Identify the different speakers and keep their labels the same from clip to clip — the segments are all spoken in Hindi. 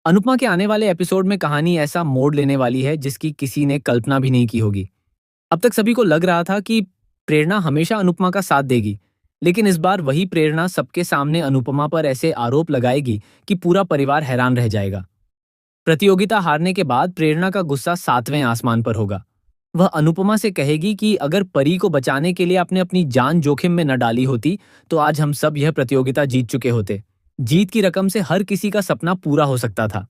Speaker 1: अनुपमा के आने वाले एपिसोड में कहानी ऐसा मोड़ लेने वाली है जिसकी किसी ने कल्पना भी नहीं की होगी। अब तक सभी को लग रहा था कि प्रेरणा हमेशा अनुपमा का साथ देगी, लेकिन इस बार वही प्रेरणा सबके सामने अनुपमा पर ऐसे आरोप लगाएगी कि पूरा परिवार हैरान रह जाएगा। प्रतियोगिता हारने के बाद प्रेरणा का गुस्सा 7वें आसमान पर होगा। वह अनुपमा से कहेगी कि अगर परी को बचाने के लिए आपने अपनी जान जोखिम में न डाली होती तो आज हम सब यह प्रतियोगिता जीत चुके होते। जीत की रकम से हर किसी का सपना पूरा हो सकता था।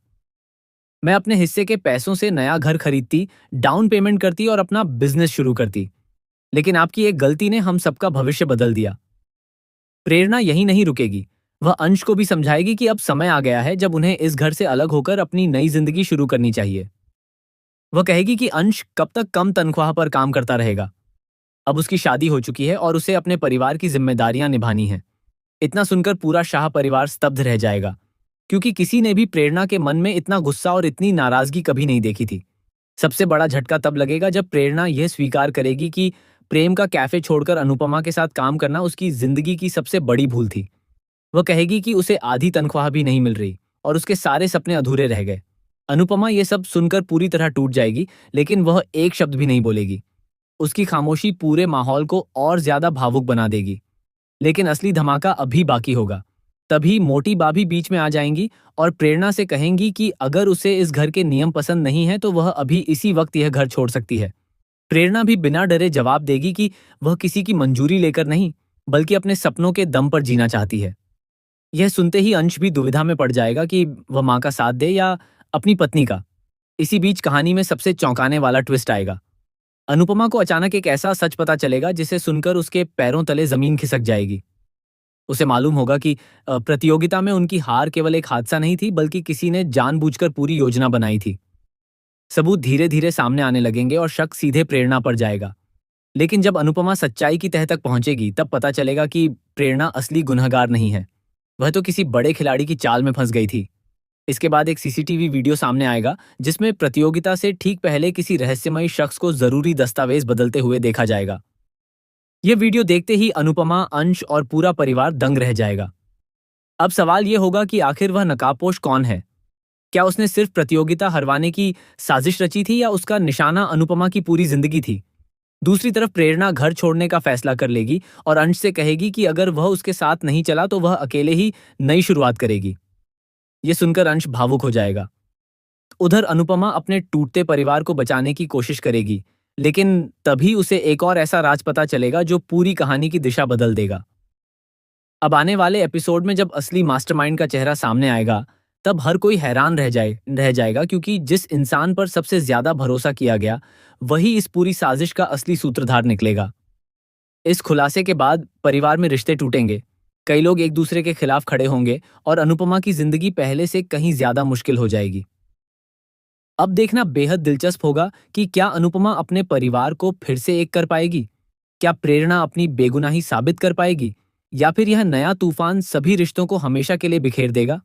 Speaker 1: मैं अपने हिस्से के पैसों से नया घर खरीदती, डाउन पेमेंट करती और अपना बिजनेस शुरू करती, लेकिन आपकी एक गलती ने हम सबका भविष्य बदल दिया। प्रेरणा यही नहीं रुकेगी। वह अंश को भी समझाएगी कि अब समय आ गया है जब उन्हें इस घर से अलग होकर अपनी नई जिंदगी शुरू करनी चाहिए। वह कहेगी कि अंश कब तक कम तनख्वाह पर काम करता रहेगा। अब उसकी शादी हो चुकी है और उसे अपने परिवार की जिम्मेदारियां निभानी हैं। इतना सुनकर पूरा शाह परिवार स्तब्ध रह जाएगा, क्योंकि किसी ने भी प्रेरणा के मन में इतना गुस्सा और इतनी नाराजगी कभी नहीं देखी थी। सबसे बड़ा झटका तब लगेगा जब प्रेरणा यह स्वीकार करेगी कि प्रेम का कैफे छोड़कर अनुपमा के साथ काम करना उसकी जिंदगी की सबसे बड़ी भूल थी। वह कहेगी कि उसे आधी तनख्वाह भी नहीं मिल रही और उसके सारे सपने अधूरे रह गए। अनुपमा ये सब सुनकर पूरी तरह टूट जाएगी, लेकिन वह एक शब्द भी नहीं बोलेगी। उसकी खामोशी पूरे माहौल को और ज्यादा भावुक बना देगी। लेकिन असली धमाका अभी बाकी होगा। तभी मोटी भाभी बीच में आ जाएंगी और प्रेरणा से कहेंगी कि अगर उसे इस घर के नियम पसंद नहीं है तो वह अभी इसी वक्त यह घर छोड़ सकती है। प्रेरणा भी बिना डरे जवाब देगी कि वह किसी की मंजूरी लेकर नहीं, बल्कि अपने सपनों के दम पर जीना चाहती है। यह सुनते ही अंश भी दुविधा में पड़ जाएगा कि वह माँ का साथ दे या अपनी पत्नी का। इसी बीच कहानी में सबसे चौंकाने वाला ट्विस्ट आएगा। अनुपमा को अचानक एक ऐसा सच पता चलेगा जिसे सुनकर उसके पैरों तले जमीन खिसक जाएगी। उसे मालूम होगा कि प्रतियोगिता में उनकी हार केवल एक हादसा नहीं थी, बल्कि किसी ने जानबूझकर पूरी योजना बनाई थी। सबूत धीरे धीरे सामने आने लगेंगे और शक सीधे प्रेरणा पर जाएगा। लेकिन जब अनुपमा सच्चाई की तह तक पहुंचेगी तब पता चलेगा कि प्रेरणा असली गुनहगार नहीं है। वह तो किसी बड़े खिलाड़ी की चाल में फंस गई थी। इसके बाद एक सीसीटीवी वीडियो सामने आएगा जिसमें प्रतियोगिता से ठीक पहले किसी रहस्यमयी शख्स को जरूरी दस्तावेज बदलते हुए देखा जाएगा। यह वीडियो देखते ही अनुपमा, अंश और पूरा परिवार दंग रह जाएगा। अब सवाल यह होगा कि आखिर वह नकाबपोश कौन है? क्या उसने सिर्फ प्रतियोगिता हरवाने की साजिश रची थी या उसका निशाना अनुपमा की पूरी जिंदगी थी? दूसरी तरफ प्रेरणा घर छोड़ने का फैसला कर लेगी और अंश से कहेगी कि अगर वह उसके साथ नहीं चला तो वह अकेले ही नई शुरुआत करेगी। यह सुनकर अंश भावुक हो जाएगा। उधर अनुपमा अपने टूटते परिवार को बचाने की कोशिश करेगी, लेकिन तभी उसे एक और ऐसा राज पता चलेगा जो पूरी कहानी की दिशा बदल देगा। अब आने वाले एपिसोड में जब असली मास्टरमाइंड का चेहरा सामने आएगा, तब हर कोई हैरान रह जाएगा, क्योंकि जिस इंसान पर सबसे ज्यादा भरोसा किया गया वही इस पूरी साजिश का असली सूत्रधार निकलेगा। इस खुलासे के बाद परिवार में रिश्ते टूटेंगे, कई लोग एक दूसरे के खिलाफ खड़े होंगे और अनुपमा की जिंदगी पहले से कहीं ज्यादा मुश्किल हो जाएगी। अब देखना बेहद दिलचस्प होगा कि क्या अनुपमा अपने परिवार को फिर से एक कर पाएगी? क्या प्रेरणा अपनी बेगुनाही साबित कर पाएगी? या फिर यह नया तूफान सभी रिश्तों को हमेशा के लिए बिखेर देगा?